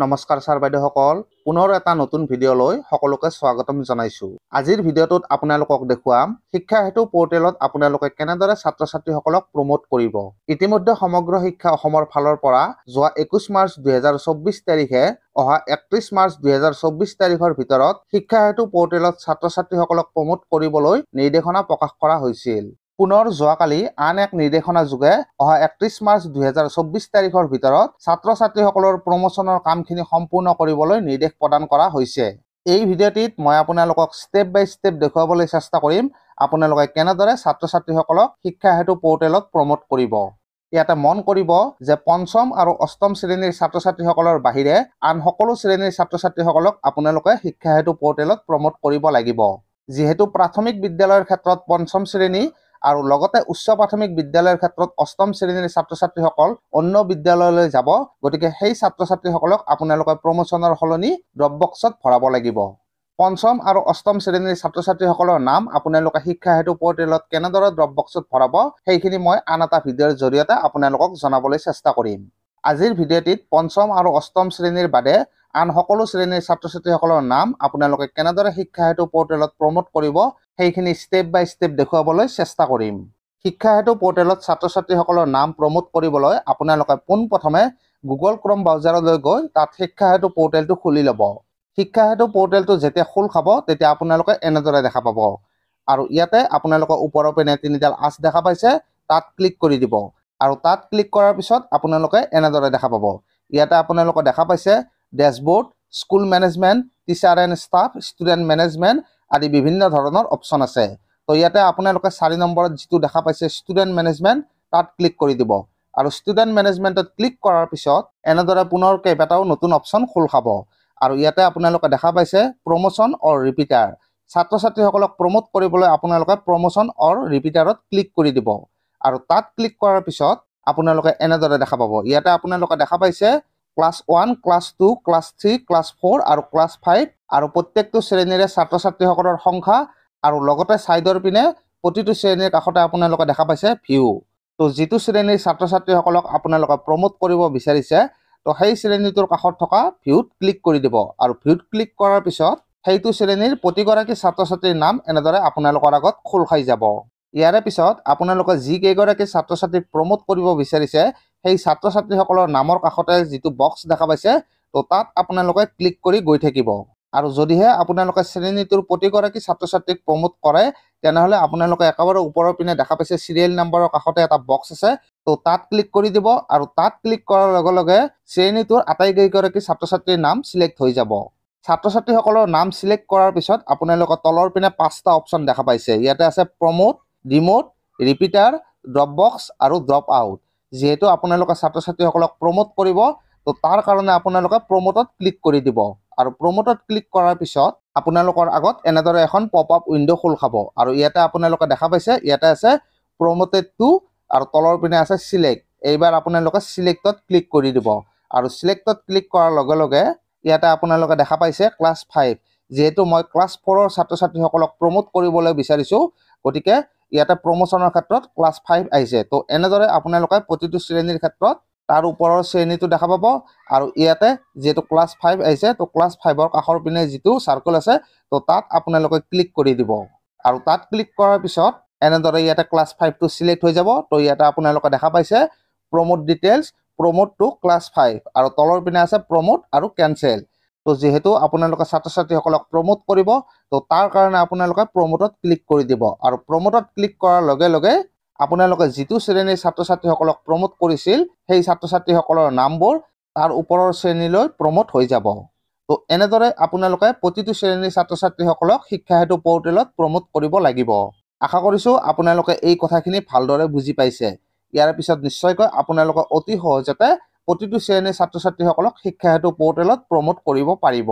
নমস্কাৰ ছাৰ বাইদেউসকল, পুনৰ এটা নতুন ভিডিঅ'লৈ সকলোকে স্বাগতম জনাইছো। আজিৰ ভিডিঅ'টোত আপোনালোকক দেখুৱাম শিক্ষা হেতু পৰ্টেলত আপোনালোকে কেনেদৰে ছাত্ৰ-ছাত্ৰীসকলক প্ৰমোট কৰিব। ইতিমধ্যে সমগ্ৰ শিক্ষা অসমৰ ফালৰ পৰা যোৱা 21 মাৰ্চ 2024 তাৰিখে অহা 31 মাৰ্চ 2024 তাৰিখৰ ভিতৰত শিক্ষা হেতু পৰ্টেলত ছাত্ৰ-ছাত্ৰীসকলক প্ৰমোট কৰিবলৈ নিৰ্দেশনা প্ৰকাশ কৰা হৈছিল। পুনৰ যোৱাকালি আন এক নিৰ্দেশনা যোগে অহা 31 মাৰ্চ 2024 তাৰিখৰ ভিতৰত ছাত্ৰ-ছাত্ৰীসকলৰ প্ৰমোচনৰ কামখিনি সম্পূৰ্ণ কৰিবলৈ নিৰ্দেশ প্ৰদান কৰা হৈছে। এই ভিডিঅ'টিত মই আপোনালোকক ষ্টেপ বাই ষ্টেপ দেখুৱাবলৈ চেষ্টা কৰিম আপোনালোকে কেনেদৰে ছাত্ৰ-ছাত্ৰীসকলক শিক্ষা হেতু পৰ্টেলত প্ৰমোট কৰিব। ইয়াতে মন কৰিব যে পঞ্চম আৰু অষ্টম শ্ৰেণীৰ ছাত্ৰ-ছাত্ৰীসকলৰ বাহিৰে আন সকলো শ্ৰেণীৰ ছাত্ৰ-ছাত্ৰীসকলক আপোনালোকে শিক্ষা হেতু পৰ্টেলত প্ৰমোট কৰিব লাগিব। যিহেতু প্ৰাথমিক বিদ্যালয়ৰ ক্ষেত্ৰত পঞ্চম শ্ৰেণী আৰু লগতে উচ্চ প্ৰাথমিক বিদ্যালয়ৰ ক্ষেত্ৰত অষ্টম শ্ৰেণীৰ ছাত্ৰ-ছাত্ৰীসকল অন্য বিদ্যালয়লৈ যাব, গতিকে সেই ছাত্ৰ-ছাত্ৰীসকলক আপোনালোকে প্ৰমোচনৰ সলনি ড্ৰপ বক্সত ভৰাব লাগিব। পঞ্চম আৰু অষ্টম শ্ৰেণীৰ ছাত্ৰ-ছাত্ৰীসকলৰ নাম আপোনালোকে শিক্ষা হেতু পৰ্টেলত কেনেদৰে ড্ৰপ বক্সত ভৰাব সেইখিনি মই আন এটা ভিডিঅ'ৰ জৰিয়তে আপোনালোকক জনাবলৈ চেষ্টা কৰিম। আজিৰ ভিডিঅ'টিত পঞ্চম আৰু অষ্টম শ্ৰেণীৰ বাদে আন সকলো শ্ৰেণীৰ ছাত্ৰ-ছাত্ৰীসকলৰ নাম আপোনালোকে কেনেদৰে শিক্ষা হেতু পৰ্টেলত প্ৰমোট কৰিব সেইখিনি ষ্টেপ বাই ষ্টেপ দেখুৱাবলৈ চেষ্টা কৰিম। শিক্ষা হেতু পৰ্টেলত ছাত্ৰ-ছাত্ৰীসকলৰ নাম প্ৰমোট কৰিবলৈ আপোনালোকে পোনপ্ৰথমে গুগল ক্ৰম ব্ৰাউজাৰলৈ গৈ তাত শিক্ষা হেতু পৰ্টেলটো খুলি ল'ব। শিক্ষা হেতু পৰ্টেলটো যেতিয়া খোল খাব তেতিয়া আপোনালোকে এনেদৰে দেখা পাব আৰু ইয়াতে আপোনালোকে ওপৰৰ পিনে তিনিডাল আঁচ দেখা পাইছে, তাত ক্লিক কৰি দিব আৰু তাত ক্লিক কৰাৰ পিছত আপোনালোকে এনেদৰে দেখা পাব। ইয়াতে আপোনালোকে দেখা পাইছে dashboard, school management, teacher and staff, student management আদি বিভিন্ন ধৰণৰ অপশ্যন আছে। তো ইয়াতে আপোনালোকে 4 নম্বৰত যিটো দেখা পাইছে ষ্টুডেণ্ট মেনেজমেণ্ট, তাত ক্লিক কৰি দিব আৰু ষ্টুডেণ্ট মেনেজমেণ্টত ক্লিক কৰাৰ পিছত এনেদৰে পুনৰ কেইবাটাও নতুন অপশ্যন খোল খাব আৰু ইয়াতে আপোনালোকে দেখা পাইছে প্ৰমোচন অৰ ৰিপিটাৰ। ছাত্ৰ-ছাত্ৰীসকলক প্ৰমোট কৰিবলৈ আপোনালোকে প্ৰমোচন অৰ ৰিপিটাৰত ক্লিক কৰি দিব আৰু তাত ক্লিক কৰাৰ পিছত আপোনালোকে এনেদৰে দেখা পাব। ইয়াতে আপোনালোকে দেখা পাইছে ক্লাছ 1, ক্লাছ 2, ক্লাছ 3, ক্লাছ 4 আৰু ক্লাছ 5 আৰু প্ৰত্যেকটো শ্ৰেণীৰে ছাত্ৰ-ছাত্ৰীসকলৰ সংখ্যা আৰু লগতে ছাইডৰ পিনে প্ৰতিটো শ্ৰেণীৰ কাষতে আপোনালোকে দেখা পাইছে ভিউ। তো যিটো শ্ৰেণীৰ ছাত্ৰ-ছাত্ৰীসকলক আপোনালোকে প্ৰমোট কৰিব বিচাৰিছে, তো সেই শ্ৰেণীটোৰ কাষত থকা ভিউত ক্লিক কৰি দিব আৰু ভিউত ক্লিক কৰাৰ পিছত সেইটো শ্ৰেণীৰ প্ৰতিগৰাকী ছাত্ৰ-ছাত্ৰীৰ নাম এনেদৰে আপোনালোকৰ আগত খোল খাই যাব। ইয়াৰে পিছত আপোনালোকে যি কেইগৰাকী ছাত্ৰ-ছাত্ৰীক প্ৰমোট কৰিব বিচাৰিছে সেই ছাত্ৰ-ছাত্ৰীসকলৰ নামৰ কাষতে যিটো বক্স দেখা পাইছে, তো তাত আপোনালোকে ক্লিক কৰি গৈ থাকিব আৰু যদিহে আপোনালোকে শ্ৰেণীটোৰ প্ৰতিগৰাকী ছাত্ৰ-ছাত্ৰীক প্ৰমোট কৰে তেনেহ'লে আপোনালোকে একেবাৰে ওপৰৰ পিনে দেখা পাইছে চিৰিয়েল নাম্বাৰৰ কাষতে এটা বক্স আছে, তো তাত ক্লিক কৰি দিব আৰু তাত ক্লিক কৰাৰ লগে লগে শ্ৰেণীটোৰ আটাইকেইগৰাকী ছাত্ৰ-ছাত্ৰীৰ নাম চিলেক্ট হৈ যাব। ছাত্ৰ-ছাত্ৰীসকলৰ নাম চিলেক্ট কৰাৰ পিছত আপোনালোকে তলৰ পিনে 5টা অপশ্যন দেখা পাইছে। ইয়াতে আছে প্ৰমোট, ডিমোট, ৰিপিটাৰ, ড্ৰপ বক্স আৰু ড্ৰপ আউট। যিহেতু আপোনালোকে ছাত্ৰ-ছাত্ৰীসকলক প্ৰমোট কৰিব, তো তাৰ কাৰণে আপোনালোকে প্ৰমোটত ক্লিক কৰি দিব আৰু প্ৰমোটত ক্লিক কৰাৰ পিছত আপোনালোকৰ আগত এনেদৰে এখন পপ আপ উইণ্ড' খোল খাব আৰু ইয়াতে আপোনালোকে দেখা পাইছে ইয়াতে আছে প্ৰমোটেড টু আৰু তলৰ পিনে আছে চিলেক্ট। এইবাৰ আপোনালোকে চিলেক্টত ক্লিক কৰি দিব আৰু চিলেক্টত ক্লিক কৰাৰ লগে লগে ইয়াতে আপোনালোকে দেখা পাইছে ক্লাছ 5। যিহেতু মই ক্লাছ 4ৰ ছাত্ৰ-ছাত্ৰীসকলক প্ৰমোট কৰিবলৈ বিচাৰিছোঁ, গতিকে ইয়াতে প্ৰমোচনৰ ক্ষেত্ৰত ক্লাছ 5 আহিছে। তো এনেদৰে আপোনালোকে প্ৰতিটো শ্ৰেণীৰ ক্ষেত্ৰত তাৰ ওপৰৰ শ্ৰেণীটো দেখা পাব আৰু ইয়াতে যিহেতু ক্লাছ 5 আহিছে, তো ক্লাছ 5ৰ কাষৰ পিনে যিটো চাৰ্কল আছে, তো তাত আপোনালোকে ক্লিক কৰি দিব আৰু তাত ক্লিক কৰাৰ পিছত এনেদৰে ইয়াতে ক্লাছ 5টো চিলেক্ট হৈ যাব। তো ইয়াতে আপোনালোকে দেখা পাইছে promote details, promote to class 5 আৰু তলৰ পিনে আছে প্ৰমোট আৰু কেনচেল। তো যিহেতু আপোনালোকে ছাত্ৰ-ছাত্ৰীসকলক প্ৰমোট কৰিব, তো তাৰ কাৰণে আপোনালোকে প্ৰমোটত ক্লিক কৰি দিব আৰু প্ৰমোটত ক্লিক কৰাৰ লগে লগে আপোনালোকে যিটো শ্ৰেণীৰ ছাত্ৰ-ছাত্ৰীসকলক প্ৰমোট কৰিছিল সেই ছাত্ৰ-ছাত্ৰীসকলৰ নামবোৰ তাৰ ওপৰৰ শ্ৰেণীলৈ প্ৰমোট হৈ যাব। তো এনেদৰে আপোনালোকে প্ৰতিটো শ্ৰেণীৰ ছাত্ৰ-ছাত্ৰীসকলক শিক্ষা হেতু পৰ্টেলত প্ৰমোট কৰিব লাগিব। আশা কৰিছোঁ আপোনালোকে এই কথাখিনি ভালদৰে বুজি পাইছে। ইয়াৰ পিছত নিশ্চয়কৈ আপোনালোকে অতি সহজতে প্ৰতিটো শ্ৰেণীৰ ছাত্ৰ-ছাত্ৰীসকলক শিক্ষা হেতু পৰ্টেলত প্ৰমোট কৰিব পাৰিব।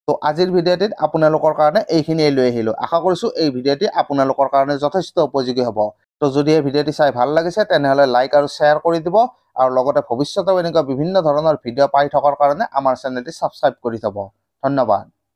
তো আজিৰ ভিডিঅ'টিত আপোনালোকৰ কাৰণে এইখিনিয়ে লৈ আহিলোঁ। আশা কৰিছোঁ এই ভিডিঅ'টি আপোনালোকৰ কাৰণে যথেষ্ট উপযোগী হ'ব। তো যদি এই ভিডিঅ'টি চাই ভাল লাগিছে তেনেহ'লে লাইক আৰু শ্বেয়াৰ কৰি দিব আৰু লগতে ভৱিষ্যতেও এনেকুৱা বিভিন্ন ধৰণৰ ভিডিঅ' পাই থকাৰ কাৰণে আমাৰ চেনেলটি ছাবস্ক্ৰাইব কৰি থ'ব। ধন্যবাদ।